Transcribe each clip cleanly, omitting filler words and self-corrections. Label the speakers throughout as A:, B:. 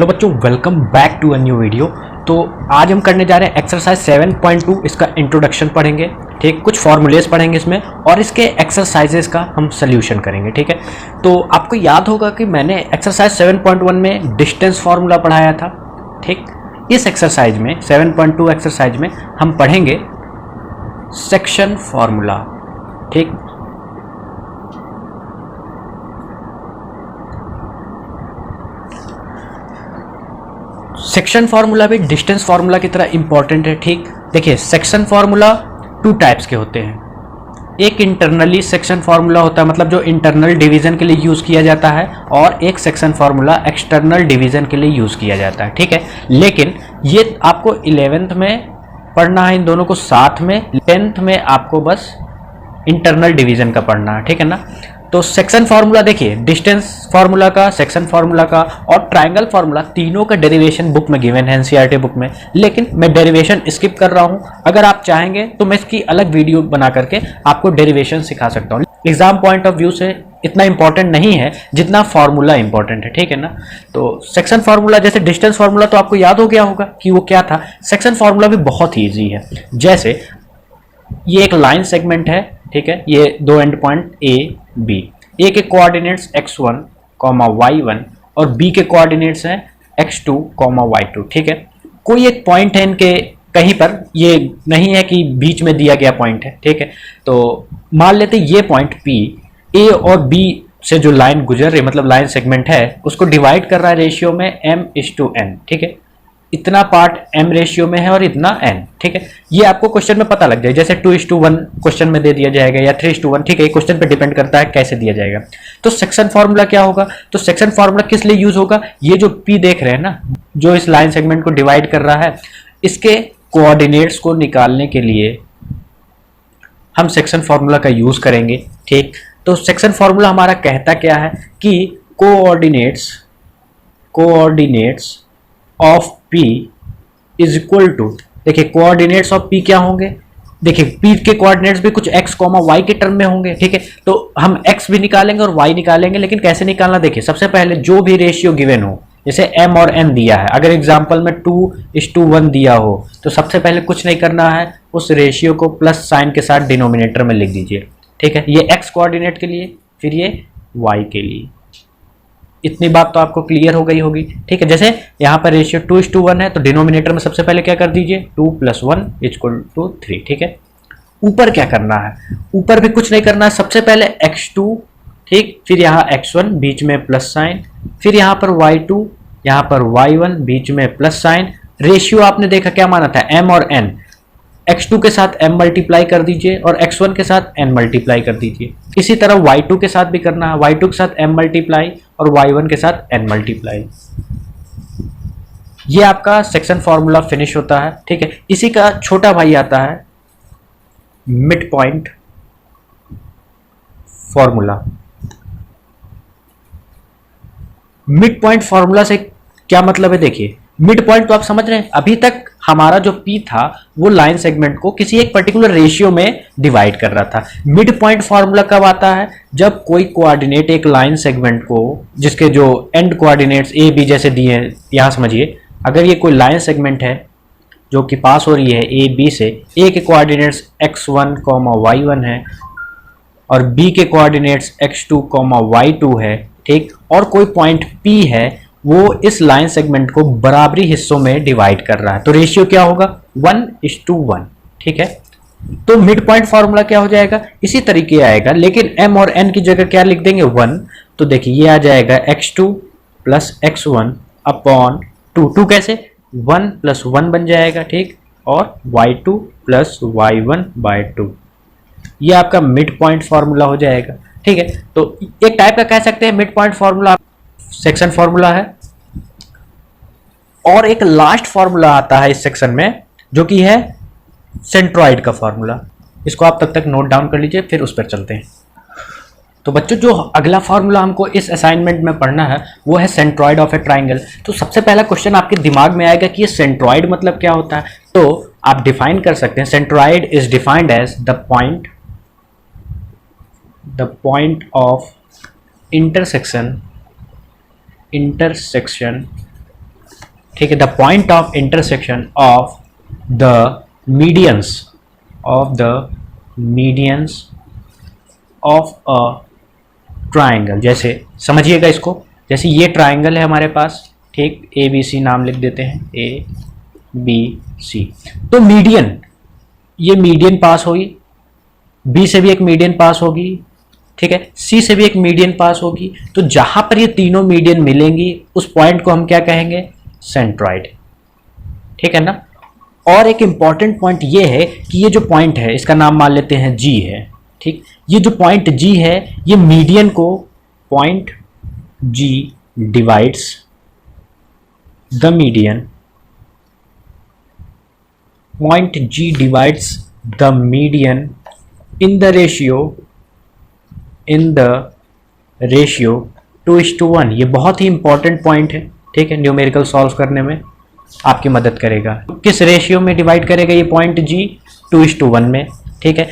A: Hello बच्चों, welcome back to a new video. तो आज हम करने जा रहे हैं एक्सरसाइज 7.2। इसका इंट्रोडक्शन पढ़ेंगे, ठीक, कुछ फॉर्मूलेस पढ़ेंगे इसमें और इसके एक्सरसाइजेस का हम सोल्यूशन करेंगे, ठीक है। तो आपको याद होगा कि मैंने एक्सरसाइज 7.1 में डिस्टेंस फार्मूला पढ़ाया था, ठीक। इस एक्सरसाइज में 7.2 एक्सरसाइज में हम पढ़ेंगे सेक्शन फार्मूला, ठीक। सेक्शन फार्मूला भी डिस्टेंस फार्मूला की तरह इंपॉर्टेंट है, ठीक। देखिए, सेक्शन फार्मूला टू टाइप्स के होते हैं। एक इंटरनली सेक्शन फार्मूला होता है, मतलब जो इंटरनल डिवीजन के लिए यूज़ किया जाता है, और एक सेक्शन फार्मूला एक्सटर्नल डिवीजन के लिए यूज़ किया जाता है, ठीक है। लेकिन ये आपको 11th में पढ़ना है इन दोनों को साथ में, 10th में आपको बस इंटरनल डिवीजन का पढ़ना है, ठीक है ना। तो सेक्शन फार्मूला देखिए, डिस्टेंस फार्मूला का, सेक्शन फार्मूला का और ट्रायंगल फार्मूला तीनों का डेरिवेशन बुक में गिवन है, एनसीईआरटी बुक में। लेकिन मैं डेरिवेशन स्किप कर रहा हूं। अगर आप चाहेंगे तो मैं इसकी अलग वीडियो बना करके आपको डेरिवेशन सिखा सकता हूं। एग्जाम पॉइंट ऑफ व्यू से इतना इंपॉर्टेंट नहीं है जितना फार्मूला इंपॉर्टेंट है, ठीक है ना। तो सेक्शन फार्मूला, जैसे डिस्टेंस फार्मूला तो आपको याद हो गया होगा कि वो क्या था। सेक्शन फार्मूला भी बहुत ही ईजी है। जैसे ये एक लाइन सेगमेंट है, ठीक है, ये दो एंड पॉइंट ए बी, ए के कोऑर्डिनेट्स x1, y1 और बी के कोऑर्डिनेट्स हैं x2, y2, ठीक है। कोई एक पॉइंट है इनके कहीं पर, ये नहीं है कि बीच में दिया गया पॉइंट है, ठीक है। तो मान लेते ये पॉइंट P, A और B से जो लाइन गुजर रही, मतलब लाइन सेगमेंट है, उसको डिवाइड कर रहा है रेशियो में m/n, ठीक है। इतना पार्ट m रेशियो में है और इतना n, ठीक है। ये आपको क्वेश्चन में पता लग जाए, जैसे 2:1 क्वेश्चन में दे दिया जाएगा या 3:1, ठीक है। क्वेश्चन पे डिपेंड करता है कैसे दिया जाएगा। तो सेक्शन फार्मूला क्या होगा? तो सेक्शन फार्मूला किस लिए यूज होगा? ये जो P देख रहे हैं ना, जो इस लाइन सेगमेंट को डिवाइड कर रहा है, इसके कोऑर्डिनेट्स को निकालने के लिए हम सेक्शन फार्मूला का यूज करेंगे, ठीक। तो सेक्शन फार्मूला हमारा कहता क्या है कि coordinates of P is equal to, देखिए कोऑर्डिनेट्स ऑफ P क्या होंगे? देखिए P के कोऑर्डिनेट्स भी कुछ x, y के टर्म में होंगे, ठीक है। तो हम x भी निकालेंगे और y निकालेंगे, लेकिन कैसे निकालना? देखिए, सबसे पहले जो भी रेशियो गिवन हो, जैसे m और n दिया है, अगर एग्जांपल में 2:1 दिया हो, तो सबसे पहले कुछ नहीं करना है, उस रेशियो को प्लस साइन के साथ डिनोमिनेटर में लिख दीजिए, ठीक है। ये x कोऑर्डिनेट के लिए, फिर ये y के लिए। इतनी बात तो आपको क्लियर हो गई होगी, ठीक है। जैसे यहाँ पर रेशियो 2:1 है, तो डिनोमिनेटर में सबसे पहले क्या कर दीजिए, 2 + 1 = 3, ठीक है। ऊपर क्या करना है? ऊपर भी कुछ नहीं करना है, सबसे पहले x2, ठीक, फिर यहाँ x1 बीच में प्लस साइन, फिर यहाँ पर y2, यहाँ पर y1 बीच में प्लस साइन। रेशियो आपने देखा क्या माना था, m और n, x2 के साथ m मल्टीप्लाई कर दीजिए और x1 के साथ n मल्टीप्लाई कर दीजिए। इसी तरह y2 के साथ भी करना है, y2 के साथ m मल्टीप्लाई और y1 के साथ n मल्टीप्लाई। ये आपका सेक्शन फॉर्मूला फिनिश होता है, ठीक है। इसी का छोटा भाई आता है mid point formula. Mid point formula से क्या मतलब है? देखिए, मिड पॉइंट तो आप समझ रहे हैं, अभी तक हमारा जो P था वो लाइन सेगमेंट को किसी एक पर्टिकुलर रेशियो में डिवाइड कर रहा था। मिड पॉइंट फार्मूला कब आता है? जब कोई कोऑर्डिनेट एक लाइन सेगमेंट को, जिसके जो एंड कोऑर्डिनेट्स A B जैसे दिए हैं, यहां समझिए, अगर ये कोई लाइन सेगमेंट है जो कि पास हो रही है A B से, A के कोऑर्डिनेट्स x1, y1 है और B के कोऑर्डिनेट्स x2, y2 है, ठीक, और कोई पॉइंट P है, वो इस लाइन सेगमेंट को बराबरी हिस्सों में डिवाइड कर रहा है, तो रेशियो क्या होगा, 1:1, ठीक है। तो मिड पॉइंट फार्मूला क्या हो जाएगा? इसी तरीके आएगा, लेकिन m और n की जगह क्या लिख देंगे, 1। तो देखिए ये आ जाएगा x2 + x1 अपॉन 2। 2 कैसे? 1 + 1 बन जाएगा, ठीक, और y2 + y1/2। ये आपका मिड पॉइंट फार्मूला हो जाएगा, ठीक है। तो एक टाइप का कह सकते हैं mid point formula section formula है। और एक लास्ट फार्मूला आता है इस सेक्शन में, जो कि है सेंट्रॉइड का फार्मूला। इसको आप तब तक नोट डाउन कर लीजिए, फिर उस पर चलते हैं। तो बच्चों, जो अगला फार्मूला हमको इस असाइनमेंट में पढ़ना है वो है सेंट्रॉइड ऑफ ए ट्राइंगल। तो सबसे पहला क्वेश्चन आपके दिमाग में आएगा कि ये सेंट्रॉइड मतलब क्या होता है। तो आप डिफाइन कर सकते हैं, centroid is defined as the point of intersection ठीक है, the point of intersection of the medians of a triangle. जैसे समझिएगा इसको, जैसे ये ट्राइंगल है हमारे पास, ठीक, ए बी सी नाम लिख देते हैं, ए बी सी। तो मीडियन, ये मीडियन पास होगी, बी से भी एक मीडियन पास होगी, ठीक है, सी से भी एक मीडियन पास होगी। तो जहां पर ये तीनों मीडियन मिलेंगी उस पॉइंट को हम क्या कहेंगे, सेंट्रॉइड, ठीक है ना। और एक इंपॉर्टेंट पॉइंट ये है कि ये जो पॉइंट है इसका नाम मान लेते हैं जी है, ठीक, ये जो पॉइंट जी है ये मीडियन को, point G divides the median, point G divides the median in the ratio 2:1। ये बहुत ही इंपॉर्टेंट पॉइंट है, ठीक है, न्यूमेरिकल सॉल्व करने में आपकी मदद करेगा। किस रेशियो में डिवाइड करेगा ये पॉइंट जी, 2:1 में, ठीक है।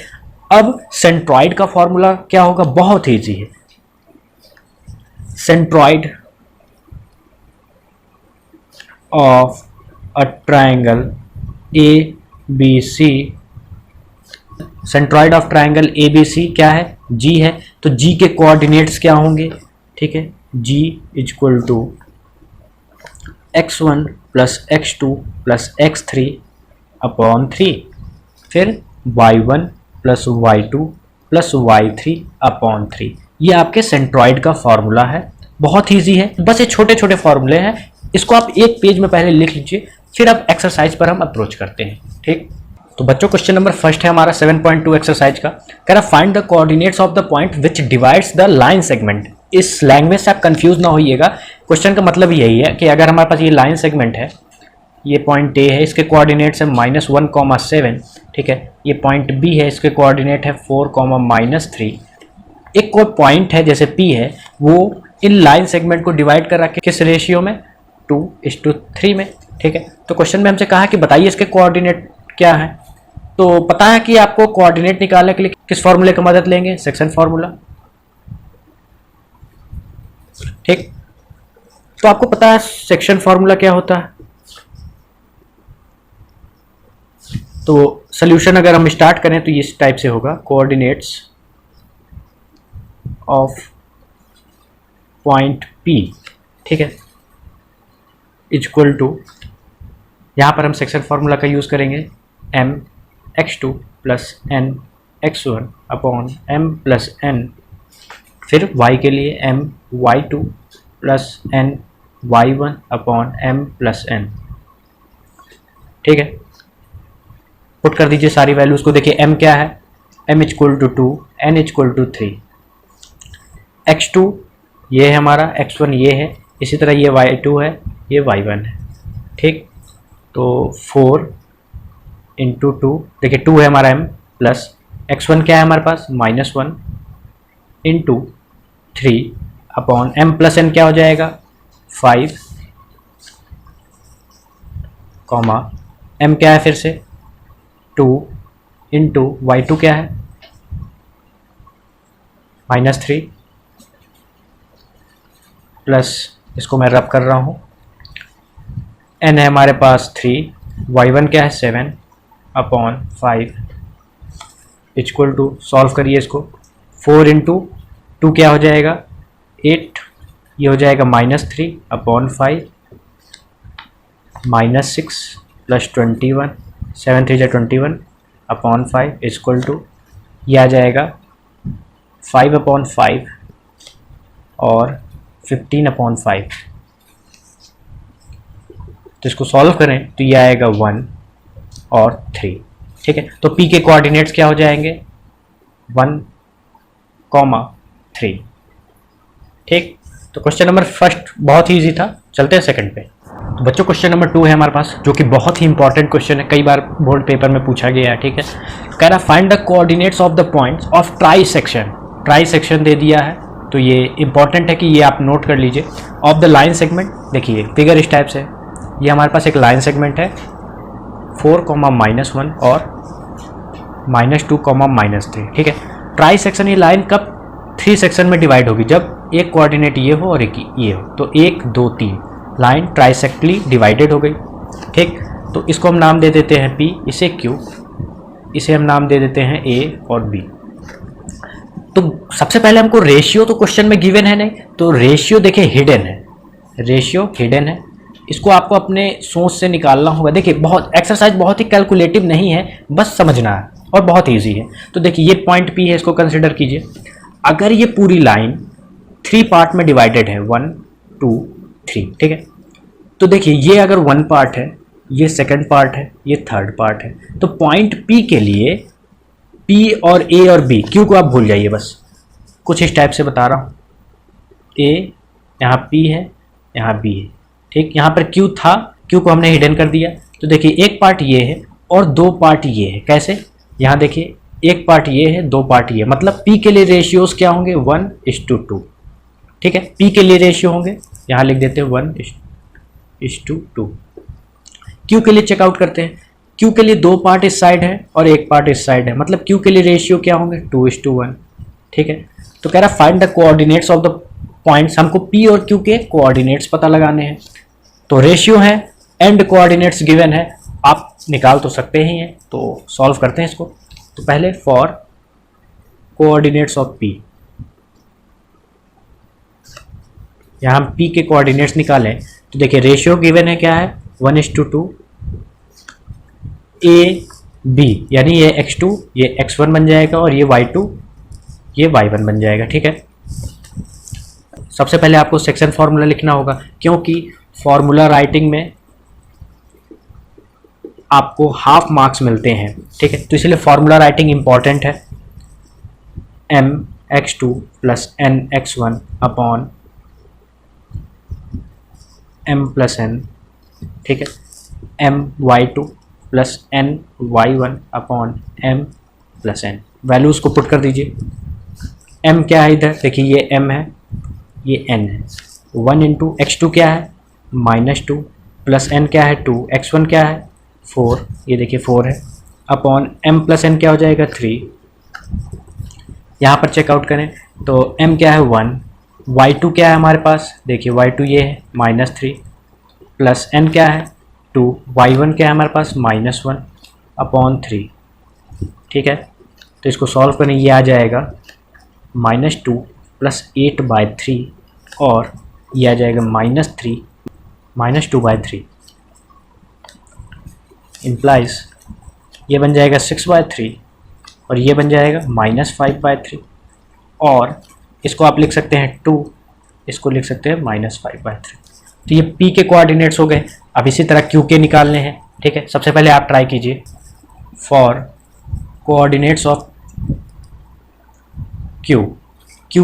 A: अब सेंट्रॉइड का फॉर्मूला क्या होगा, बहुत ईजी है। Centroid of a triangle A B C, centroid of triangle A B C क्या है, जी है, तो जी के कोऑर्डिनेट्स क्या होंगे, ठीक है, G equal to x1 plus x2 plus x3 upon 3, फिर y1 plus y2 plus y3 upon 3। ये आपके सेंट्रॉइड का फॉर्मूला है, बहुत ईजी है, बस ये छोटे छोटे फॉर्मूले हैं, इसको आप एक पेज में पहले लिख लीजिए, फिर अब एक्सरसाइज पर हम अप्रोच करते हैं, ठीक। तो बच्चों क्वेश्चन नंबर फर्स्ट है हमारा 7.2 एक्सरसाइज का, कह रहा find the coordinates of the point which divides the line segment. इस लैंग्वेज से आप कंफ्यूज ना होइएगा, क्वेश्चन का मतलब यही है कि अगर हमारे पास ये लाइन सेगमेंट है, ये पॉइंट ए है, इसके कोऑर्डिनेट्स है -1,7, ठीक है, ये पॉइंट बी है, इसके कोऑर्डिनेट है 4,-3। एक कोई पॉइंट है जैसे पी है, वो इन लाइन सेगमेंट को डिवाइड कर रहा है किस रेशियो में, 2:3 में, ठीक है। तो क्वेश्चन में हमसे कहा कि बताइए इसके कोऑर्डिनेट क्या है, तो पता है कि आपको कोऑर्डिनेट निकालने के लिए किस फॉर्मूले की मदद लेंगे, सेक्शन फॉर्मूला, ठीक। तो आपको पता है सेक्शन फॉर्मूला क्या होता है। तो सॉल्यूशन अगर हम स्टार्ट करें तो इस टाइप से होगा, कोऑर्डिनेट्स ऑफ पॉइंट P, ठीक है, इक्वल टू, यहाँ पर हम सेक्शन फॉर्मूला का यूज़ करेंगे, mx2 plus nx1 upon m plus n, फिर y के लिए my2 plus ny1 upon m plus n, ठीक है। पुट कर दीजिए सारी वैल्यूज़ को, देखिए m क्या है, m equal to 2, n equal to 3, x2 ये है हमारा, x1 ये है, इसी तरह ये y2 है, ये y1 है, ठीक। तो 4 इंटू 2, देखिए 2 है हमारा m, प्लस x1 क्या है हमारे पास, -1 into 3 upon m plus n क्या हो जाएगा, 5, कॉमा m क्या है फिर से 2 इंटू y2 क्या है, -3 प्लस, इसको मैं रब कर रहा हूँ, n है हमारे पास 3, y1 क्या है 7 अपॉन 5 इक्वल टू, सॉल्व करिए इसको, 4 इंटू 2 क्या हो जाएगा 8, ये हो जाएगा -3 upon 5, -6 plus 21, 7 3 21 upon 5 equal to, ये आ जाएगा 5 अपॉन 5 और 15 अपॉन 5। तो इसको सॉल्व करें तो ये आएगा 1 और 3, ठीक है। तो P के कोऑर्डिनेट्स क्या हो जाएंगे, 1, 3, ठीक। तो क्वेश्चन नंबर फर्स्ट बहुत ही ईजी था, चलते हैं सेकंड पे। तो बच्चों क्वेश्चन नंबर 2 है हमारे पास, जो कि बहुत ही इंपॉर्टेंट क्वेश्चन है, कई बार बोर्ड पेपर में पूछा गया है, ठीक है। कह रहा find the coordinates of the points of trisection, trisection दे दिया है, तो ये इंपॉर्टेंट है कि ये आप नोट कर लीजिए। ऑफ द लाइन सेगमेंट, देखिए फिगर इस टाइप से, ये हमारे पास एक लाइन सेगमेंट है 4, -1 और -2, -3, ठीक है। ट्राई सेक्शन ये लाइन कब 3 सेक्शन में डिवाइड होगी, जब एक कोऑर्डिनेट ये हो और एक ये हो, तो 1 2 3, लाइन ट्राइसेक्टली डिवाइडेड हो गई, ठीक। तो इसको हम नाम दे देते हैं P, इसे Q, इसे हम नाम दे देते हैं A और B। तो सबसे पहले हमको रेशियो तो क्वेश्चन में गिवन है नहीं, तो रेशियो देखिए हिडन है, रेशियो हिडन है, इसको आपको अपने सोच से निकालना होगा। देखिए बहुत एक्सरसाइज बहुत ही कैलकुलेटिव नहीं है, बस समझना है और बहुत इजी है। तो देखिए ये पॉइंट P है, इसको कंसिडर कीजिए। अगर ये पूरी लाइन 3 पार्ट में डिवाइडेड है, 1 2 3, ठीक है। तो देखिए ये अगर 1 पार्ट है, ये सेकंड पार्ट है, ये थर्ड पार्ट है, तो पॉइंट P के लिए P और A और B, Q को आप भूल जाइए, बस कुछ इस टाइप से बता रहा हूँ। A यहाँ P है, यहाँ B है, ठीक। यहाँ पर Q था, Q को हमने हिडन कर दिया। तो देखिए एक पार्ट ये है और 2 पार्ट ये है। कैसे? यहाँ देखिए एक पार्ट ये है, 2 पार्ट ये, मतलब P के लिए रेशियोज क्या होंगे, 1:2, ठीक है। P के लिए रेशियो होंगे, यहाँ लिख देते हैं 1:2। Q के लिए चेकआउट करते हैं। Q के लिए 2 पार्ट इस साइड है और 1 पार्ट इस साइड है, मतलब Q के लिए रेशियो क्या होंगे, 2:1, ठीक है। तो कह रहा find the coordinates of the points, हमको P और Q के कोऑर्डिनेट्स पता लगाने हैं। तो रेशियो है एंड कोऑर्डिनेट्स गिवन है, आप निकाल तो सकते ही हैं। तो सॉल्व करते हैं इसको। तो पहले फॉर कोऑर्डिनेट्स ऑफ P, यहाँ हम P के कोऑर्डिनेट्स निकालें। तो देखिए रेशियो गिवन है क्या है, 1:2, A B, यानी ये x2 ये x1 बन जाएगा और ये y2 ये y1 बन जाएगा, ठीक है। सबसे पहले आपको सेक्शन फॉर्मूला लिखना होगा, क्योंकि फॉर्मूला राइटिंग में आपको हाफ मार्क्स मिलते हैं, ठीक है। तो इसलिए फॉर्मूला राइटिंग इंपॉर्टेंट है। mx2 + nx1 अपॉन m+n, ठीक है। my2 + ny1 upon m+n, values को पुट कर दीजिए। m क्या है इधर, देखिए ये m है, ये n है। 1 × x2 क्या है, -2, प्लस n क्या है 2, x1 क्या है 4, ये देखिए 4 है, अपॉन m+n क्या हो जाएगा 3। यहाँ पर चेकआउट करें तो m क्या है 1, y2 क्या है हमारे पास, देखिए y2 ये है -3, प्लस n क्या है 2, y1 क्या है हमारे पास -1 अपॉन 3, ठीक है। तो इसको सॉल्व करें, ये आ जाएगा -2 + 8/3 और ये आ जाएगा -2/3 इम्प्लाइज ये बन जाएगा 6/3 और ये बन जाएगा -5/3, और इसको आप लिख सकते हैं 2, इसको लिख सकते हैं -5/3। तो ये P के कोऑर्डिनेट्स हो गए। अब इसी तरह Q के निकालने हैं, ठीक है। सबसे पहले आप ट्राई कीजिए फॉर कोऑर्डिनेट्स ऑफ Q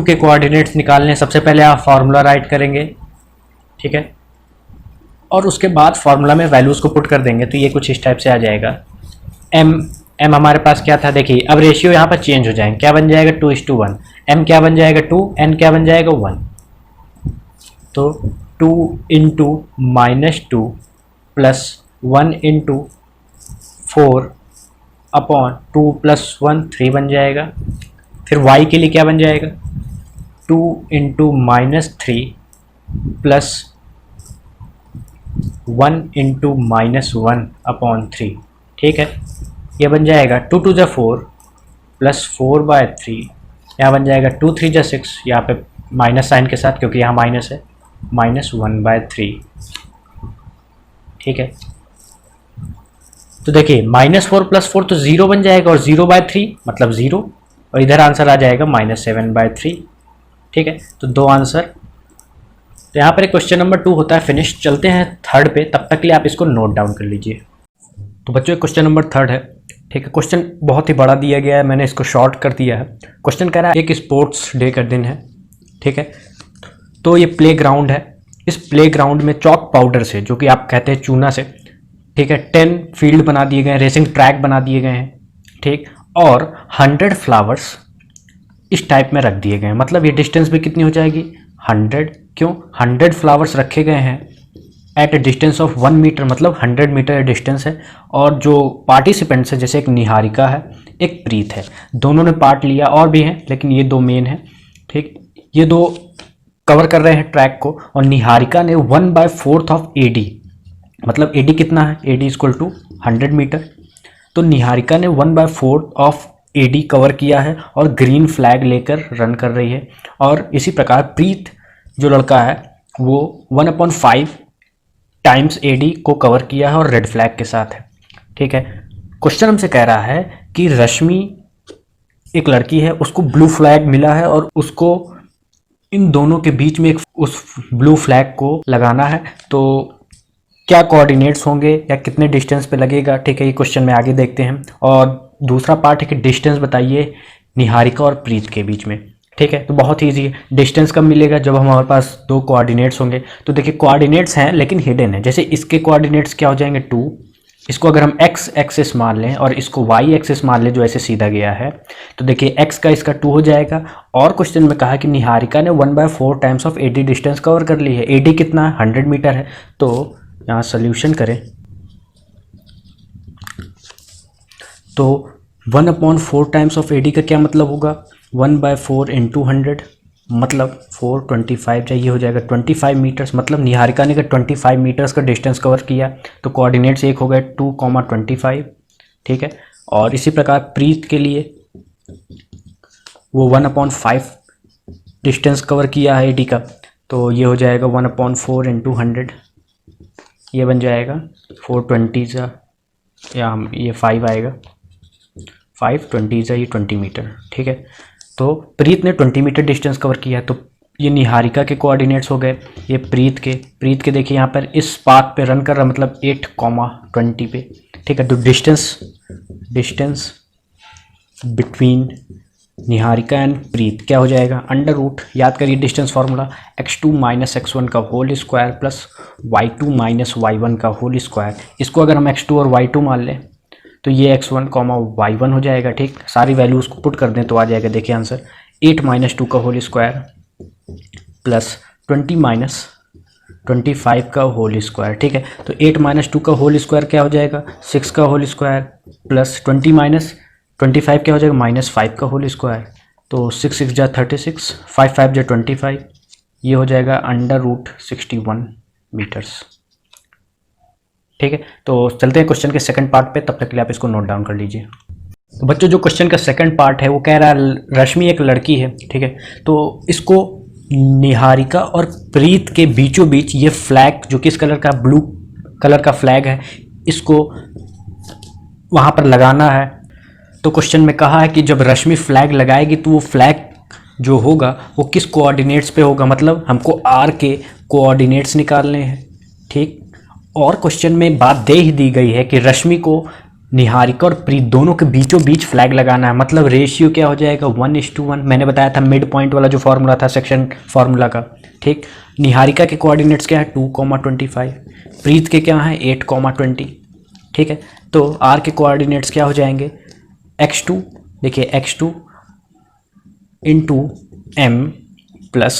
A: के कोऑर्डिनेट्स निकालने। सबसे पहले आप फार्मूला राइट करेंगे, ठीक है, और उसके बाद फार्मूला में वैल्यूज़ को पुट कर देंगे। तो ये कुछ इस टाइप से आ जाएगा। m हमारे पास क्या था, देखिए अब रेशियो यहाँ पर चेंज हो जाएंगे, क्या बन जाएगा 2:1, m क्या बन जाएगा 2, n क्या बन जाएगा 1। तो 2 × -2 + 1 × 4 अपॉन 2 + 1 3 बन जाएगा। फिर y के लिए क्या बन जाएगा 2 × -3 + 1 × -1 अपॉन 3, ठीक है। ये बन जाएगा 2 × 4 + 4/3, यहाँ बन जाएगा 2 × 3 = 6, यहाँ पे माइनस साइन के साथ क्योंकि यहाँ माइनस है, -1/3, ठीक है। तो देखिए -4 + 4 तो 0 बन जाएगा और 0/3 मतलब 0, और इधर आंसर आ जाएगा -7/3, ठीक है। तो 2 आंसर। तो यहाँ पर एक क्वेश्चन नंबर 2 होता है फिनिश। चलते हैं थर्ड पे, तब तक के लिए आप इसको नोट डाउन कर लीजिए। तो बच्चों क्वेश्चन नंबर 3 है, ठीक है। क्वेश्चन बहुत ही बड़ा दिया गया है, मैंने इसको शॉर्ट कर दिया है। क्वेश्चन कह रहा है एक स्पोर्ट्स डे का दिन है, ठीक है। तो ये प्ले ग्राउंड है, इस प्ले ग्राउंड में चॉक पाउडर से, जो कि आप कहते हैं चूना से, ठीक है, 10 फील्ड बना दिए गए हैं, रेसिंग ट्रैक बना दिए गए हैं, ठीक, और 100 फ्लावर्स इस टाइप में रख दिए गए हैं। मतलब ये डिस्टेंस भी कितनी हो जाएगी 100, क्यों 100 फ्लावर्स रखे गए हैं at a distance of 1 metre, मतलब 100 मीटर डिस्टेंस है। और जो पार्टिसिपेंट्स है, जैसे एक निहारिका है, एक प्रीत है, दोनों ने पार्ट लिया, और भी हैं लेकिन ये 2 मेन हैं, ठीक। ये 2 कवर कर रहे हैं ट्रैक को, और निहारिका ने 1/4 ऑफ AD, मतलब AD कितना है, AD इक्वल टू 100 मीटर, तो निहारिका ने 1/4 ऑफ AD कवर किया है और ग्रीन फ्लैग लेकर रन कर रही है। और इसी प्रकार प्रीत जो लड़का है वो 1/5 टाइम्स AD को कवर किया है और रेड फ्लैग के साथ है। ठीक है, क्वेश्चन हमसे कह रहा है कि रश्मि एक लड़की है, उसको ब्लू फ्लैग मिला है और उसको इन दोनों के बीच में उस ब्लू फ्लैग को लगाना है, तो क्या कोऑर्डिनेट्स होंगे या कितने डिस्टेंस पे लगेगा। ठीक है, ये क्वेश्चन में आगे देखते हैं। और दूसरा पार्ट है कि डिस्टेंस बताइए निहारिका और प्रीत के बीच में। ठीक है, तो बहुत ईजी है। डिस्टेंस कब मिलेगा, जब हमारे पास दो कोऑर्डिनेट्स होंगे। तो देखिए कोऑर्डिनेट्स हैं लेकिन हिडन है। जैसे इसके कोऑर्डिनेट्स क्या हो जाएंगे 2, इसको अगर हम x एक्सिस मान लें और इसको y एक्सिस मान लें जो ऐसे सीधा गया है, तो देखिए x का इसका 2 हो जाएगा। और क्वेश्चन में कहा कि निहारिका ने 1/4 times of AD distance cover कर ली है। AD कितना है, 100 मीटर है। तो यहाँ सोल्यूशन करें तो 1/4 टाइम्स ऑफ AD का क्या मतलब होगा, 1/4 इंटू 100 मतलब 425 चाहिए, हो जाएगा 25 मीटर्स। मतलब निहारिका ने 25 मीटर्स का डिस्टेंस कवर किया, तो कोऑर्डिनेट्स एक हो गए 2,25। ठीक है, और इसी प्रकार प्रीत के लिए वो 1/5 डिस्टेंस कवर किया है AD का, तो ये हो जाएगा 1/4 इंटू 100, ये बन जाएगा 420 या ये 5 आएगा, 520 ये 20 मीटर। ठीक है, तो प्रीत ने 20 मीटर डिस्टेंस कवर किया, तो ये निहारिका के कोऑर्डिनेट्स हो गए। ये प्रीत के देखिए यहाँ पर इस पाथ पे रन कर रहा, मतलब 8,20 पे। ठीक है, तो डिस्टेंस बिटवीन निहारिका एंड प्रीत क्या हो जाएगा, अंडर रूट, याद करिए distance formula, x2 minus x1 का whole square plus y2 minus y1 का होल स्क्वायर। इसको अगर हम x2 और y2 मान लें तो ये x1 y1 हो जाएगा। ठीक, सारी वैल्यूज़ को पुट कर दें तो आ जाएगा, देखिए आंसर 8 माइनस 2 का होल स्क्वायर प्लस 20 माइनस 25 का होल स्क्वायर। ठीक है, तो 8 माइनस 2 का होल स्क्वायर क्या हो जाएगा, 6 का होल स्क्वायर प्लस 20 माइनस 25 क्या हो जाएगा, -5 का होल स्क्वायर। तो 6 6 जा 36, 5 5 जा 25, ये हो जाएगा अंडर रूट 61 मीटर्स। ठीक है, तो चलते हैं क्वेश्चन के सेकंड पार्ट पे, तब तक के लिए आप इसको नोट डाउन कर लीजिए। तो बच्चों जो क्वेश्चन का सेकंड पार्ट है वो कह रहा है रश्मि एक लड़की है। ठीक है, तो इसको निहारिका और प्रीत के बीचों बीच ये फ्लैग जो किस कलर का, ब्लू कलर का फ्लैग है, इसको वहाँ पर लगाना है। तो क्वेश्चन में कहा है कि जब रश्मि फ्लैग लगाएगी तो वो फ्लैग जो होगा वो किस कोऑर्डिनेट्स पे होगा, मतलब हमको R के कोऑर्डिनेट्स निकालने हैं। ठीक, और क्वेश्चन में बात दे ही दी गई है कि रश्मि को निहारिका और प्रीत दोनों के बीचों बीच फ्लैग लगाना है, मतलब रेशियो क्या हो जाएगा 1:1। मैंने बताया था मिड पॉइंट वाला जो फार्मूला था सेक्शन फार्मूला का। ठीक, निहारिका के कोऑर्डिनेट्स क्या है 2,25, प्रीत के क्या है 8,20। ठीक है, तो R के कोऑर्डिनेट्स क्या हो जाएंगे, x2, देखिए x2 into m plus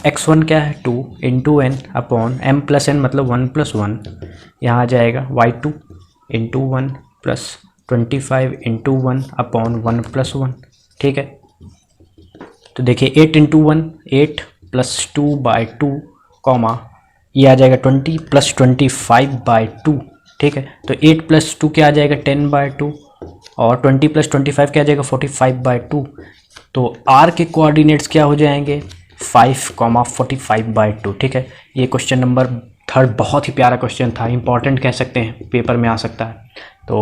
A: x1 क्या है 2 into n upon m plus n मतलब 1 + 1, यहाँ आ जाएगा y2 into 1 plus 25 into 1 upon 1 + 1। ठीक है, तो देखिए 8 इंटू 1 8 प्लस 2/2 कॉमा ये आ जाएगा 20 प्लस 25/2। ठीक है, तो 8 + 2 क्या आ जाएगा 10/2 और 20 + 25 क्या आ जाएगा 45/2। तो R के कोऑर्डिनेट्स क्या हो जाएंगे 5, 45/2। ठीक है, ये क्वेश्चन नंबर थर्ड बहुत ही प्यारा क्वेश्चन था, इंपॉर्टेंट कह सकते हैं, पेपर में आ सकता है। तो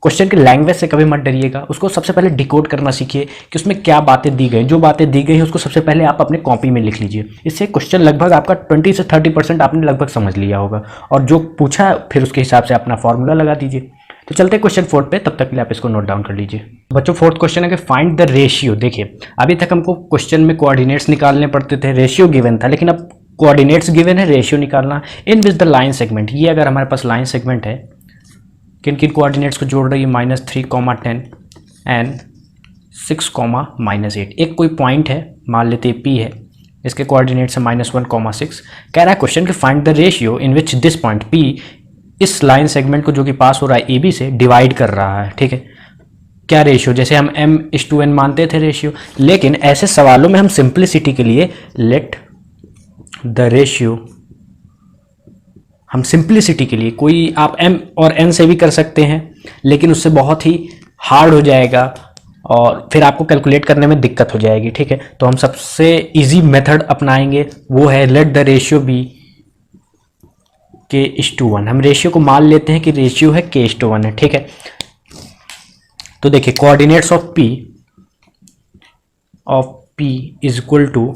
A: क्वेश्चन के लैंग्वेज से कभी मत डरिएगा, उसको सबसे पहले डिकोड करना सीखिए कि उसमें क्या बातें दी गई। जो बातें दी गई हैं उसको सबसे पहले आप अपने कॉपी में लिख लीजिए, इससे क्वेश्चन लगभग आपका 20 से 30% आपने लगभग समझ लिया होगा, और जो पूछा है फिर उसके हिसाब से अपना फॉर्मूला लगा दीजिए। तो चलते हैं क्वेश्चन 4 पे, तब तक के लिए आप इसको नोट डाउन कर लीजिए। बच्चों फोर्थ क्वेश्चन है कि फाइंड द रेशियो। देखिए अभी तक हमको क्वेश्चन में कोऑर्डिनेट्स निकालने पड़ते थे, रेशियो गिवन था, लेकिन अब कोऑर्डिनेट्स गिवन है, रेशियो निकालना। इन विच द लाइन सेगमेंट, ये अगर हमारे पास लाइन सेगमेंट है, किन किन कोऑर्डिनेट्स को जोड़ रही है -3, 10 एंड 6, -8। एक कोई पॉइंट है, मान लेते हैं P है, इसके कोऑर्डिनेट्स है -1, 6। कह रहा है क्वेश्चन कि find the ratio in which this point P इस लाइन सेगमेंट को जो कि पास हो रहा है AB से डिवाइड कर रहा है। ठीक है, क्या रेशियो, जैसे हम m/n मानते थे रेशियो, लेकिन ऐसे सवालों में हम सिंप्लिसिटी के लिए लेट द रेशियो, हम सिंप्लिसिटी के लिए कोई आप m और n से भी कर सकते हैं, लेकिन उससे बहुत ही हार्ड हो जाएगा और फिर आपको कैलकुलेट करने में दिक्कत हो जाएगी, ठीक है। तो हम सबसे इजी मेथड अपनाएंगे, वो है let the ratio B k:1। हम रेशियो को मान लेते हैं कि रेशियो है k:1 है, ठीक है। तो देखिए coordinates of p is equal to,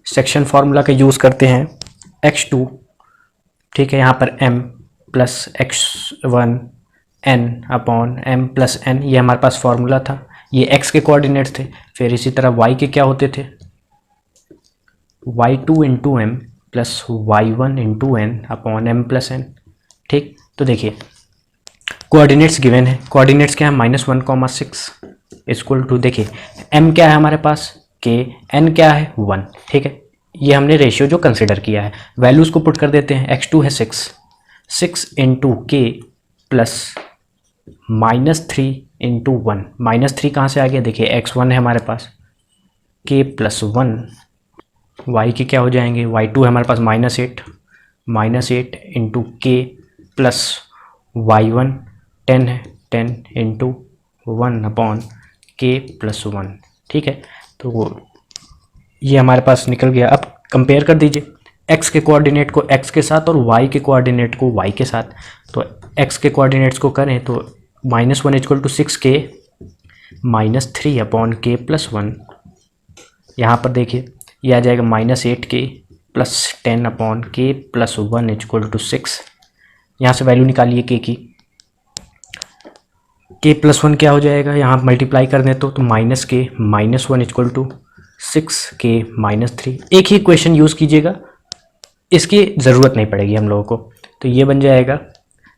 A: section formula का यूज करते हैं x2, ठीक है। यहाँ पर m plus x1 n upon m plus n, ये हमारे पास फॉर्मूला था, ये x के कोऑर्डिनेट्स थे। फिर इसी तरह y के क्या होते थे, y2 into m plus y1 into n upon m plus n, ठीक। तो देखिए कोऑर्डिनेट्स गिवन है, कोऑर्डिनेट्स क्या है -1,6 इक्वल टू, देखिए m क्या है हमारे पास k, n क्या है 1, ठीक है। ये हमने रेशियो जो कंसिडर किया है, वैल्यूज को पुट कर देते हैं। x2 है 6 इंटू k प्लस -3 इंटू 1, -3 कहाँ से आ गया, देखिए x1 है हमारे पास, k प्लस 1, y के क्या हो जाएंगे, y2 है हमारे पास -8 इंटू k प्लस y1 10 है, 10 इंटू 1 अपॉन k प्लस 1, ठीक है। तो ये हमारे पास निकल गया। अब कंपेयर कर दीजिए x के कोऑर्डिनेट को x के साथ और y के कोऑर्डिनेट को y के साथ। तो x के कोऑर्डिनेट्स को करें तो -1 equal to 6k -3 upon k plus 1, यहाँ पर देखिए ये आ जाएगा -8k plus 10 upon k plus 1 equal to 6। यहाँ से वैल्यू निकालिए k की, k प्लस 1 क्या हो जाएगा, यहाँ मल्टीप्लाई कर दें तो -k -1 इक्वल टू 6k -3। एक ही इक्वेशन यूज़ कीजिएगा, इसकी ज़रूरत नहीं पड़ेगी हम लोगों को। तो ये बन जाएगा,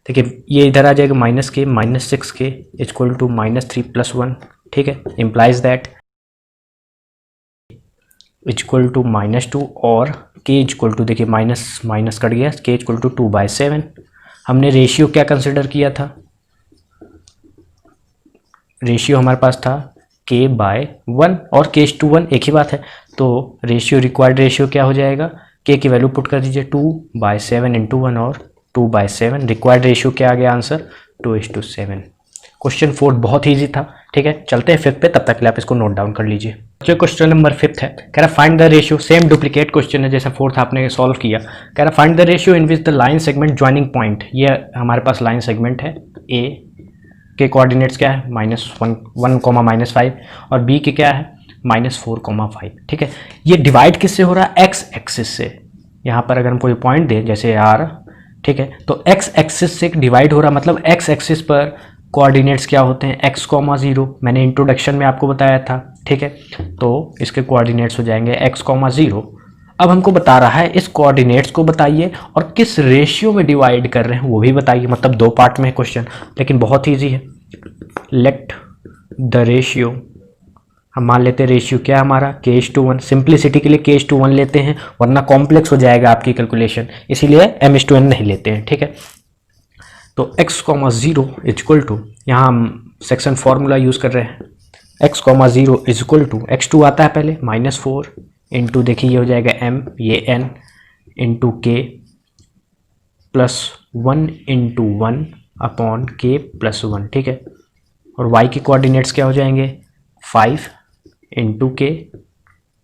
A: देखिए ये इधर आ जाएगा -k -6k equal to -3 plus 1, ठीक है। इम्प्लाइज दैट इक्वल टू -2 और k इक्वल टू, देखिए माइनस माइनस कट गया, k इक्वल टू 2/7। हमने रेशियो क्या कंसिडर किया था, रेशियो हमारे पास था k/1 और k:1 एक ही बात है। तो रेशियो, रिक्वायर्ड रेशियो क्या हो जाएगा, k की वैल्यू पुट कर दीजिए 2/7 इंटू 1 और 2/7, रिक्वायर्ड रेशियो क्या आ गया आंसर 2:7। क्वेश्चन 4 बहुत ईजी था, ठीक है। चलते हैं 5th पे, तब तक के लिए आप इसको नोट डाउन कर लीजिए। जो क्वेश्चन नंबर 5 है, कह रहा find the ratio, same duplicate question है जैसा 4th आपने सॉल्व किया। कह रहा find the ratio in which the line segment joining point, ये हमारे पास लाइन सेगमेंट है, ए के कोऑर्डिनेट्स क्या है -1,5 और बी के क्या है -4,5, ठीक है। ये डिवाइड किससे हो रहा है, एक्स एक्सिस से। यहाँ पर अगर हम कोई पॉइंट दें जैसे आर, ठीक है, तो एक्स एक्सिस से डिवाइड हो रहा, मतलब एक्स एक्सिस पर कोऑर्डिनेट्स क्या होते हैं x,0, मैंने इंट्रोडक्शन में आपको बताया था, ठीक है। तो इसके कोऑर्डिनेट्स हो जाएंगे x,0। अब हमको बता रहा है इस कोऑर्डिनेट्स को बताइए और किस रेशियो में डिवाइड कर रहे हैं वो भी बताइए, मतलब 2 पार्ट में है क्वेश्चन, लेकिन बहुत ईजी है। लेट द रेशियो, हम मान लेते हैं रेशियो क्या हमारा k:1, सिंप्लिसिटी के लिए k:1 लेते हैं, वरना कॉम्प्लेक्स हो जाएगा आपकी कैलकुलेशन, इसीलिए m:n नहीं लेते हैं, ठीक है। तो x,0 इक्वल टू, यहाँ हम सेक्शन फॉर्मूला यूज़ कर रहे हैं, x,0 इक्वल टू x2 आता है पहले -4 इंटू, देखिए ये हो जाएगा m, ये n into k plus 1 into 1 upon k plus 1, ठीक है। और y के कोऑर्डिनेट्स क्या हो जाएंगे 5 इंटू k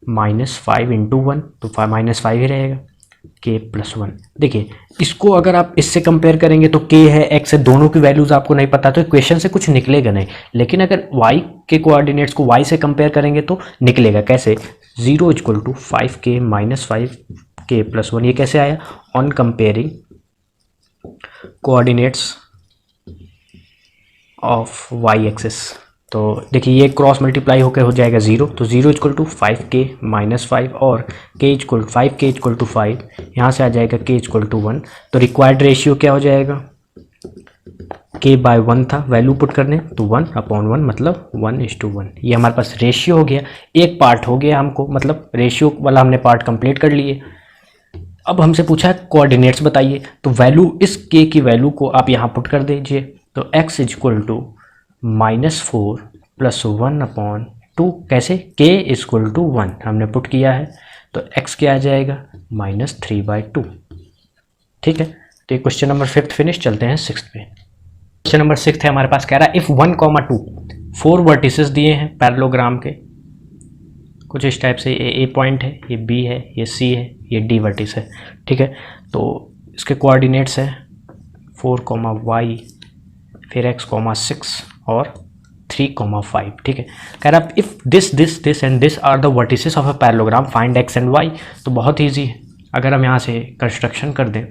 A: -5 इंटू 1, तो -5 ही रहेगा, k प्लस 1। देखिए इसको अगर आप इससे कंपेयर करेंगे तो k है, x है, दोनों की वैल्यूज आपको नहीं पता तो इक्वेशन से कुछ निकलेगा नहीं, लेकिन अगर y के कोऑर्डिनेट्स को y से कंपेयर करेंगे तो निकलेगा। कैसे, 0 equal to 5k -5k plus 1, ये कैसे आया, on comparing coordinates of y axis. तो देखिए ये क्रॉस मल्टीप्लाई होकर हो जाएगा 0, तो 0 इक्वल टू 5k -5 और k equal 5k equal to 5, यहाँ से आ जाएगा k इक्वल टू 1। तो रिक्वायर्ड रेशियो क्या हो जाएगा, k/1 था, वैल्यू पुट करने तो 1/1 मतलब 1:1। ये हमारे पास रेशियो हो गया, एक पार्ट हो गया हमको, मतलब रेशियो वाला हमने पार्ट कंप्लीट कर लिए। अब हमसे पूछा है कोऑर्डिनेट्स बताइए, तो वैल्यू इस k की वैल्यू को आप यहाँ पुट कर दीजिए, तो x इक्वल टू -4 प्लस 1/2, कैसे, k इक्वल टू 1 हमने पुट किया है, तो x क्या आ जाएगा -3/2। ठीक है, तो ये क्वेश्चन नंबर 5 फिनिश। चलते हैं 6 पे। क्वेश्चन नंबर 6 है हमारे पास, कह रहा है इफ 1, 2 4 वर्टिसेस दिए हैं पैरेललोग्राम के कुछ इस टाइप से, ये ए पॉइंट है, ये बी है, ये सी है, ये डी वर्टिस है। ठीक है, तो इसके कोऑर्डिनेट्स है 4, y, फिर x, 6 और 3, 5। ठीक है, कह रहा है if this and this are the vertices of a parallelogram find x and y। तो बहुत ईजी है, अगर हम यहाँ से कंस्ट्रक्शन कर दें,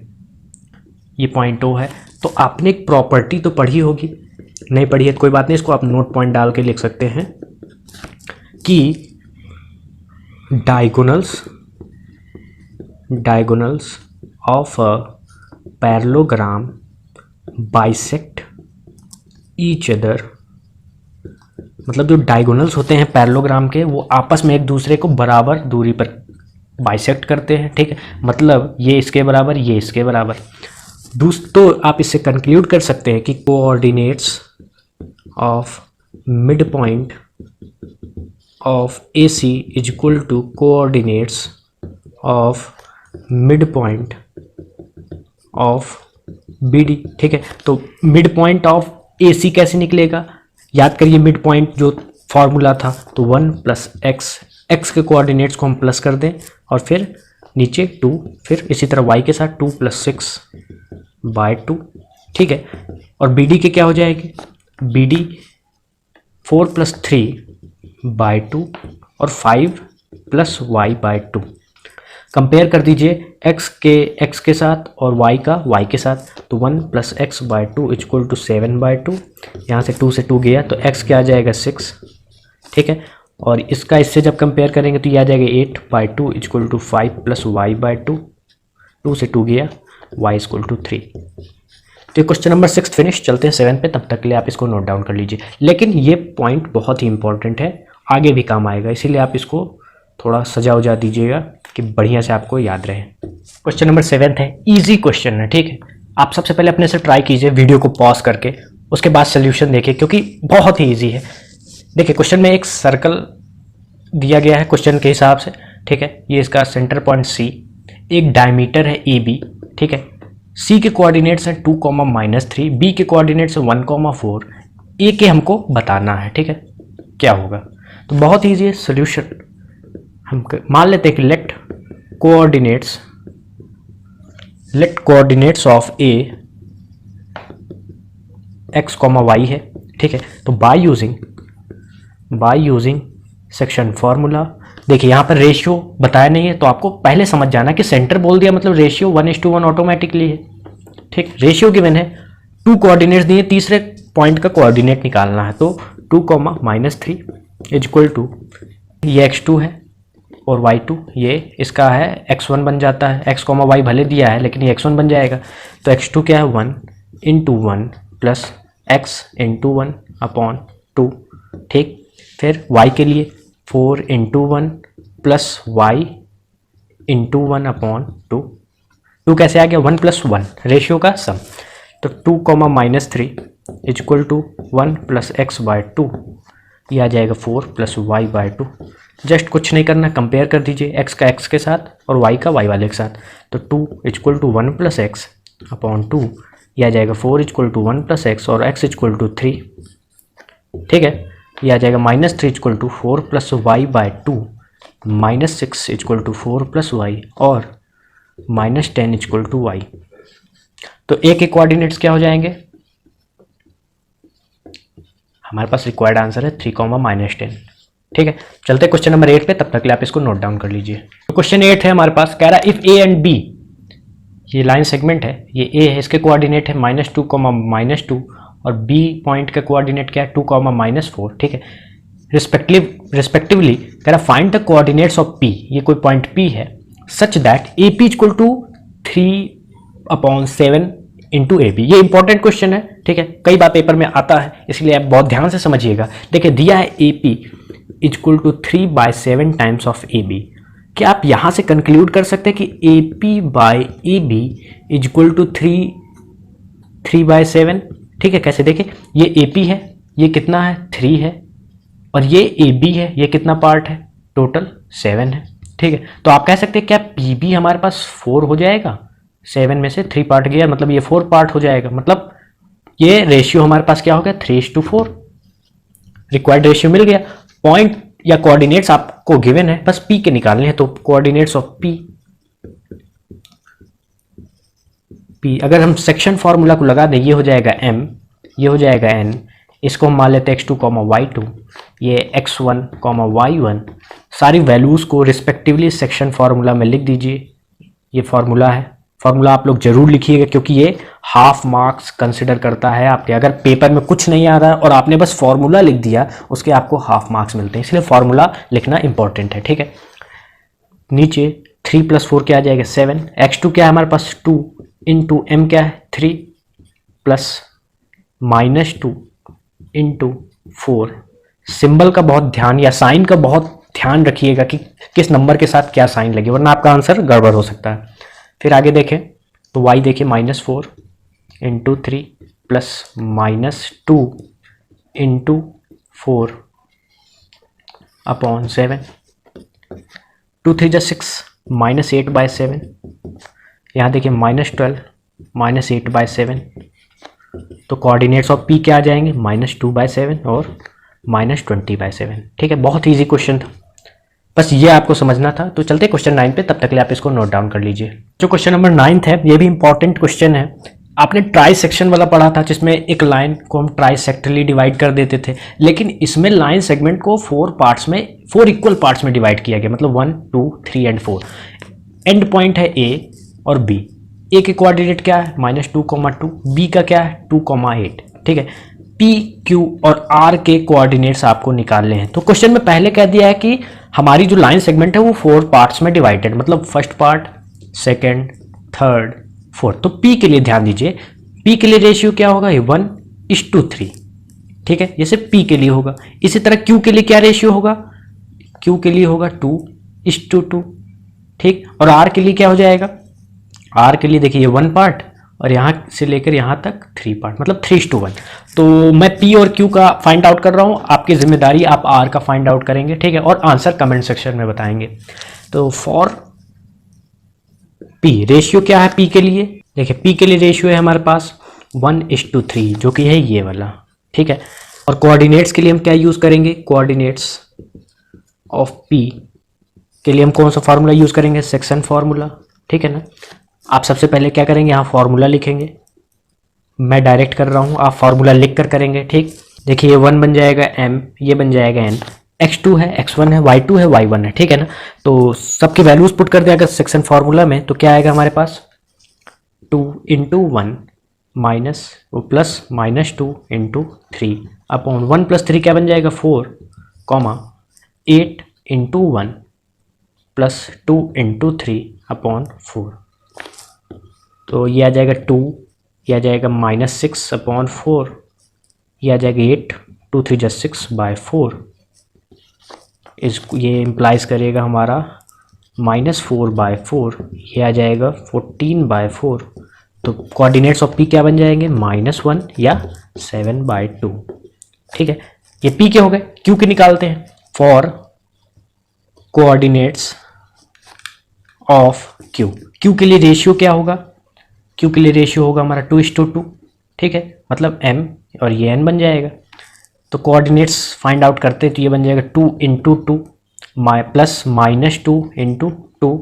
A: ये पॉइंट O है, तो आपने एक प्रॉपर्टी तो पढ़ी होगी, नहीं पढ़ी है तो कोई बात नहीं, इसको आप नोट पॉइंट डाल के लिख सकते हैं कि diagonals of a parallelogram bisect each other. मतलब जो डायगोनल्स होते हैं पैरेललोग्राम के, वो आपस में एक दूसरे को बराबर दूरी पर बाइसेक्ट करते हैं। ठीक है, मतलब ये इसके बराबर, ये इसके बराबर। दोस्तों आप इससे कंक्लूड कर सकते हैं कि coordinates of mid point of AC is equal to coordinates of mid point of BD। ठीक है, तो मिड पॉइंट ऑफ AC कैसे निकलेगा, याद करिए मिड पॉइंट जो फॉर्मूला था, तो 1 + x के कोऑर्डिनेट्स को हम प्लस कर दें और फिर नीचे 2, फिर इसी तरह y के साथ 2 + 6/2। ठीक है, और BD के क्या हो जाएगी, BD 4 + 3/2 और 5 + y/2। कंपेयर कर दीजिए x के साथ और y का y के साथ, तो 1 + x/2 = 7/2। यहाँ से 2 से 2 गया तो x क्या आ जाएगा 6। ठीक है, और इसका इससे जब कंपेयर करेंगे तो ये आ जाएगा 8/2 = 5 + y/2। 2 से 2 गया, y = 3। तो ये क्वेश्चन नंबर 6 फिनिश। चलते हैं 7 पे, तब तक के लिए आप इसको नोट डाउन कर लीजिए। लेकिन ये पॉइंट बहुत ही इंपॉर्टेंट है, आगे भी काम आएगा, इसीलिए आप इसको थोड़ा सजा उजा दीजिएगा कि बढ़िया से आपको याद रहे। क्वेश्चन नंबर 7 है, इजी क्वेश्चन है। ठीक है, आप सबसे पहले अपने से ट्राई कीजिए वीडियो को पॉज करके, उसके बाद सोल्यूशन देखिए, क्योंकि बहुत ही ईजी है। देखिए क्वेश्चन में एक सर्कल दिया गया है क्वेश्चन के हिसाब से। ठीक है, ये इसका सेंटर पॉइंट C, एक डायमीटर है AB। ठीक है, C के कोऑर्डिनेट्स हैं 2, -3, B के कोऑर्डिनेट्स हैं 1, 4, A के हमको बताना है। ठीक है, क्या होगा, तो बहुत ईजी है सोल्यूशन। हम मान लेते हैं कि let coordinates of A x, y है। ठीक है, तो बाय यूजिंग सेक्शन फॉर्मूला। देखिए यहाँ पर रेशियो बताया नहीं है, तो आपको पहले समझ जाना कि सेंटर बोल दिया मतलब रेशियो 1:1 ऑटोमेटिकली है। ठीक, रेशियो गिवन है, 2 कोऑर्डिनेट्स दिए, तीसरे पॉइंट का कोऑर्डिनेट निकालना है, तो 2, -3 = ये x2 है और y2 ये इसका है, x1 बन जाता है। x, y भले दिया है लेकिन ये x1 बन जाएगा, तो x2 क्या है 1 × 1 + x × 1/2। ठीक, फिर y के लिए 4 × 1 + y × 1/2। 2 कैसे आ गया, 1 + 1 रेशियो का सम, तो 2, -3 = 1 + x/2, ये आ जाएगा 4 + y/2। जस्ट कुछ नहीं करना, कंपेयर कर दीजिए x का x के साथ और y का y वाले के साथ, तो 2 = 1 + x/2, ये आ जाएगा 4 = 1 + x और x = 3। ठीक है, ये आ जाएगा -3 = 4 + y/2, -6 = 4 + y और -10 = y। तो A के कोऑर्डिनेट्स क्या हो जाएंगे, हमारे पास रिक्वायर्ड आंसर है 3, -10। ठीक है, चलते क्वेश्चन नंबर 8 पे, तब तक के लिए आप इसको नोट डाउन कर लीजिए। तो क्वेश्चन 8 है हमारे पास, कह रहा है इफ A एंड B, ये लाइन सेगमेंट है, ये A है, इसके कोऑर्डिनेट है -2, -2 और B पॉइंट का कोऑर्डिनेट क्या है 2, -4। ठीक है, रिस्पेक्टिवली कह रहा find the coordinates of P, ये कोई पॉइंट P है, सच दैट AP = 3/7 × AB। ये इंपॉर्टेंट क्वेश्चन है। ठीक है, कई बार पेपर में आता है, इसलिए आप बहुत ध्यान से समझिएगा। देखिए दिया है AP = 3/7 टाइम्स ऑफ AB। क्या आप यहाँ से कंक्लूड कर सकते हैं कि AP/AB = 3/7? ठीक है, कैसे देखें, ये AP है, ये कितना है 3 है, और ये AB है, ये कितना पार्ट है, टोटल 7 है। ठीक है, तो आप कह सकते हैं क्या पी भी हमारे पास 4 हो जाएगा, 7 में से 3 पार्ट गया, मतलब ये 4 पार्ट हो जाएगा, मतलब ये रेशियो हमारे पास क्या हो गया 3:4, रिक्वायर्ड रेशियो मिल गया। पॉइंट या कोऑर्डिनेट्स आपको गिवन है, बस पी के निकालने हैं, तो कोऑर्डिनेट्स ऑफ पी, अगर हम सेक्शन फॉर्मूला को लगा दें, ये हो जाएगा m, ये हो जाएगा n, इसको हम मान लेते हैं x2, y2, ये x1, y1, सारी वैल्यूज़ को रिस्पेक्टिवली सेक्शन फार्मूला में लिख दीजिए। ये फार्मूला है, फार्मूला आप लोग जरूर लिखिएगा क्योंकि ये हाफ मार्क्स कंसिडर करता है आपके। अगर पेपर में कुछ नहीं आ रहा है और आपने बस फार्मूला लिख दिया, उसके आपको हाफ मार्क्स मिलते हैं, इसलिए फार्मूला लिखना इंपॉर्टेंट है। ठीक है, नीचे 3 + 4 क्या आ जाएगा 7, x2 क्या है हमारे पास 2 इंटू m क्या है 3 प्लस -2 इंटू 4। सिंबल का बहुत ध्यान या साइन का बहुत ध्यान रखिएगा कि किस नंबर के साथ क्या साइन लगे, वरना आपका आंसर गड़बड़ हो सकता है। फिर आगे देखें तो y देखिए -4 इंटू 3 प्लस -2 इंटू 4 अपॉन 7, 2 3 = 6, -8/7, यहाँ देखिए -12 -8/7, तो कोऑर्डिनेट्स ऑफ p क्या आ जाएंगे -2/7 और -20/7। ठीक है, बहुत इजी क्वेश्चन था, बस ये आपको समझना था। तो चलते क्वेश्चन 9 पे, तब तक के लिए आप इसको नोट डाउन कर लीजिए। जो क्वेश्चन नंबर 9 है, ये भी इंपॉर्टेंट क्वेश्चन है। आपने ट्राई सेक्शन वाला पढ़ा था जिसमें एक लाइन को हम ट्राई सेक्टरली डिवाइड कर देते थे, लेकिन इसमें लाइन सेगमेंट को 4 इक्वल पार्ट्स में डिवाइड किया गया, मतलब 1 2 3 एंड 4। एंड पॉइंट है ए और बी। ए के कोऑर्डिनेट क्या है -2,2, बी का क्या है 2,8। ठीक है, पी क्यू और आर के कोऑर्डिनेट्स आपको निकालने हैं। तो क्वेश्चन में पहले कह दिया है कि हमारी जो लाइन सेगमेंट है वो 4 पार्ट्स में डिवाइडेड, मतलब first part, second, third, fourth. तो पी के लिए ध्यान दीजिए, पी के लिए रेशियो क्या होगा 1:3। ठीक है, ये सिर्फ पी के लिए होगा। इसी तरह क्यू के लिए क्या रेशियो होगा, क्यू के लिए होगा 2:2। ठीक, और आर के लिए क्या हो जाएगा, आर के लिए देखिए 1 पार्ट और यहाँ से लेकर यहाँ तक 3 पार्ट, मतलब 3:1। तो मैं पी और क्यू का फाइंड आउट कर रहा हूँ, आपकी जिम्मेदारी आप आर का फाइंड आउट करेंगे। ठीक है, और आंसर कमेंट सेक्शन में बताएंगे। तो फॉर पी रेशियो क्या है पी के लिए, देखिए पी के लिए रेशियो है हमारे पास 1:3, जो कि है ये वाला। ठीक है, और कोऑर्डिनेट्स के लिए हम क्या यूज़ करेंगे, कोऑर्डिनेट्स ऑफ पी के लिए हम कौन सा फार्मूला यूज़ करेंगे, सेक्शन फार्मूला। ठीक है ना, आप सबसे पहले क्या करेंगे, यहाँ फार्मूला लिखेंगे, मैं डायरेक्ट कर रहा हूँ, आप फार्मूला लिख कर करेंगे। ठीक, देखिए ये 1 बन जाएगा m, ये बन जाएगा n, x2 है, x1 है, y2 है, y1 है। ठीक है ना, तो सबकी वैल्यूज पुट कर दिया अगर सेक्शन फार्मूला में, तो क्या आएगा हमारे पास 2 × 1 माइनस प्लस -2 × 3 अपॉन 1 + 3 क्या बन जाएगा 4, 8 × 1 प्लस 2 × 3 अपॉन 4। तो ये आ जाएगा 2, ये आ जाएगा -6/4, ये आ जाएगा 8, 2 3 = 6/4। ये इम्प्लाइज करेगा हमारा -4/4, ये आ जाएगा 14/4। तो कोऑर्डिनेट्स ऑफ पी क्या बन जाएंगे -1 या 7/2। ठीक है, ये पी के हो गए। क्यू के निकालते हैं, for coordinates of Q. Q के लिए रेशियो क्या होगा, क्यू के लिए रेशियो होगा हमारा 2:2। ठीक है, मतलब m और ये n बन जाएगा। तो कोऑर्डिनेट्स फाइंड आउट करते हैं, तो ये बन जाएगा 2 × 2 प्लस -2 × 2,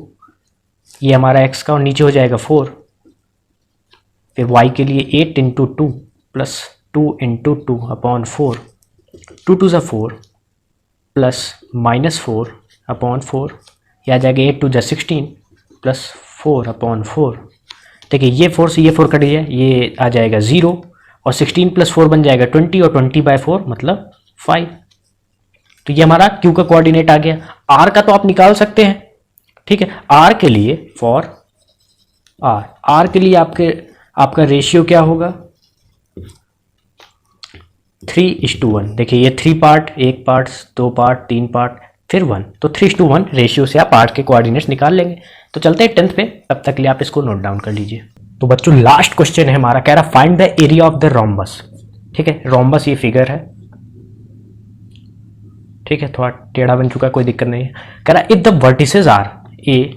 A: ये हमारा x का, और नीचे हो जाएगा 4। फिर y के लिए 8 × 2 प्लस 2 × 2 अपॉन 4, 2 2 = 4 प्लस -4/4, यह आ जाएगा 8 2 = 16 प्लस 4/4। देखिए ये 4 से ये 4 कट गया, ये आ जाएगा 0, और 16 + 4 बन जाएगा 20, और 20/4 मतलब 5। तो ये हमारा Q का कोऑर्डिनेट आ गया। R का तो आप निकाल सकते हैं। ठीक है, R के लिए फॉर R के लिए आपका रेशियो क्या होगा 3:1। देखिए ये 3 पार्ट, 1 पार्ट, 2 पार्ट, 3 पार्ट, फिर 1, तो 3:1 रेशियो से आप R के कोऑर्डिनेट्स निकाल लेंगे। तो चलते हैं 10th पे, तब तक के लिए आप इसको नोट डाउन कर लीजिए। तो बच्चों लास्ट क्वेश्चन है हमारा, कह रहा find the area of the rhombus. ठीक है, रोम्बस ये फिगर है। ठीक है, थोड़ा टेढ़ा बन चुका है, कोई दिक्कत नहीं है। कह रहा if the vertices are A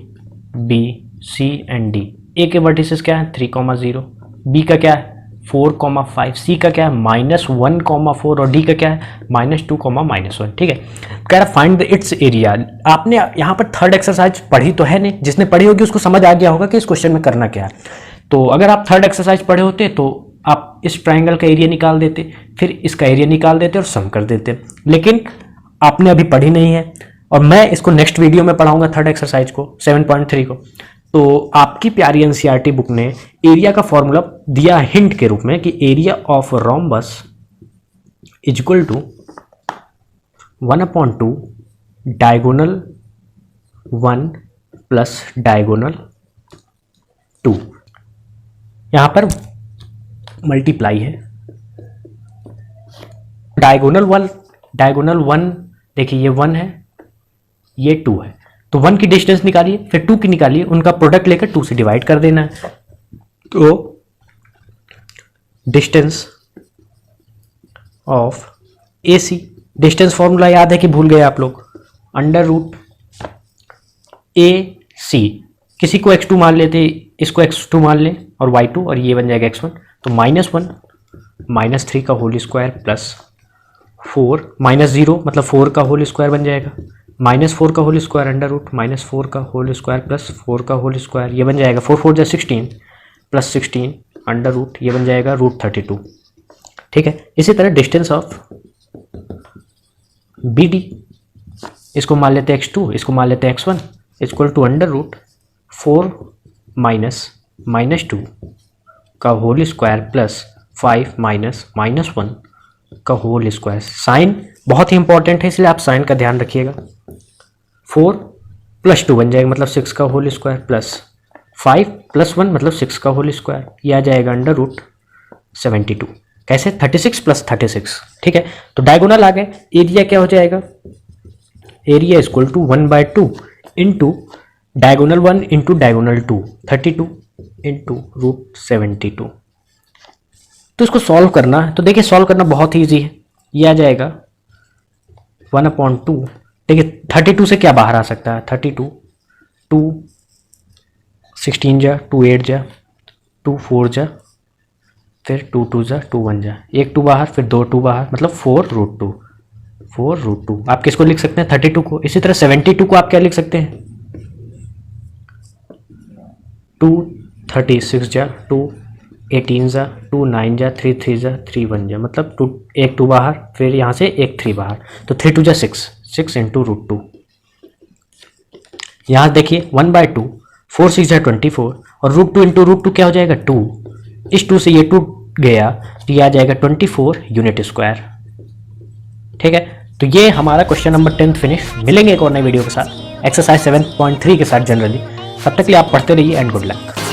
A: B C and D, A के वर्टिसेस क्या है 3,0, बी का क्या है 4,5, सी का क्या है -1,4 और डी का क्या है -2,-1। ठीक है, कह रहा फाइंड इट्स एरिया। आपने यहाँ पर थर्ड एक्सरसाइज पढ़ी तो है नहीं, जिसने पढ़ी होगी उसको समझ आ गया होगा कि इस क्वेश्चन में करना क्या है। तो अगर आप थर्ड एक्सरसाइज पढ़े होते तो आप इस ट्राइंगल का एरिया निकाल देते, फिर इसका एरिया निकाल देते और सम कर देते, लेकिन आपने अभी पढ़ी नहीं है और मैं इसको नेक्स्ट वीडियो में पढ़ाऊंगा थर्ड एक्सरसाइज को 7.3 को। तो आपकी प्यारी एनसीईआरटी बुक ने एरिया का फॉर्मूला दिया हिंट के रूप में कि area of rhombus is equal to 1/2 diagonal 1 plus diagonal 2। यहां पर मल्टीप्लाई है, डायगोनल 1 देखिए ये 1 है, ये 2 है, तो 1 की डिस्टेंस निकालिए, फिर 2 की निकालिए, उनका प्रोडक्ट लेकर 2 से डिवाइड कर देना है। तो distance of AC, distance formula याद है कि भूल गए आप लोग, √AC, किसी को x2 मान लेते, इसको x2 मान लें और y2 और ये बन जाएगा x1, तो -1 -3 का होल स्क्वायर प्लस 4 -0 मतलब 4 का होल स्क्वायर बन जाएगा, -4 का होल स्क्वायर √-4 का होल स्क्वायर प्लस 4 का होल स्क्वायर, ये बन जाएगा 4 4 16 प्लस 16 √ ये बन जाएगा √32। ठीक है, इसी तरह डिस्टेंस ऑफ BD, इसको मान लेते हैं x2, इसको मान लेते हैं x1 इक्वल टू √4 -2 का होल स्क्वायर प्लस 5 -1 का होल स्क्वायर। साइन बहुत ही इंपॉर्टेंट है, इसलिए आप साइन का ध्यान रखिएगा। 4 + 2 बन जाएगा मतलब 6 का होल स्क्वायर प्लस 5 + 1 मतलब 6 का होल स्क्वायर, यह आ जाएगा √72। कैसे 36 + 36। ठीक है, तो डायगोनल आ गए, एरिया क्या हो जाएगा, area equal to 1/2 into diagonal 1 into diagonal 2, 32 into √72। तो इसको सॉल्व करना है, तो देखिए सॉल्व करना बहुत ही ईजी है, ये आ जाएगा 1/2। देखिए 32 से क्या बाहर आ सकता है, 32 2 16 जा 2 8 जा 2 4 जा फिर 2 2 जा 2 1 जा, 1 2 बाहर फिर 2 2 बाहर, मतलब 4√2। आप किसको लिख सकते हैं 32 को। इसी तरह 72 को आप क्या लिख सकते हैं 2 36 जा 2 18 जा 2 9 जा 3 3 जा 3 1 जा, मतलब 2 1 2 बाहर फिर यहाँ से 1 3 बाहर, तो 3 2 जा 6 6 इंटू √2। यहाँ देखिए 1/2 4 6 जा 24 और √2 इंटू √2 क्या हो जाएगा 2, इस 2 से ये 2 गया तो ये आ जाएगा 24 यूनिट स्क्वायर। ठीक है, तो ये हमारा क्वेश्चन नंबर 10 फिनिश। मिलेंगे एक और नई वीडियो के साथ एक्सरसाइज 7.3 के साथ जनरली। तब तक के लिए आप पढ़ते रहिए एंड गुड लक।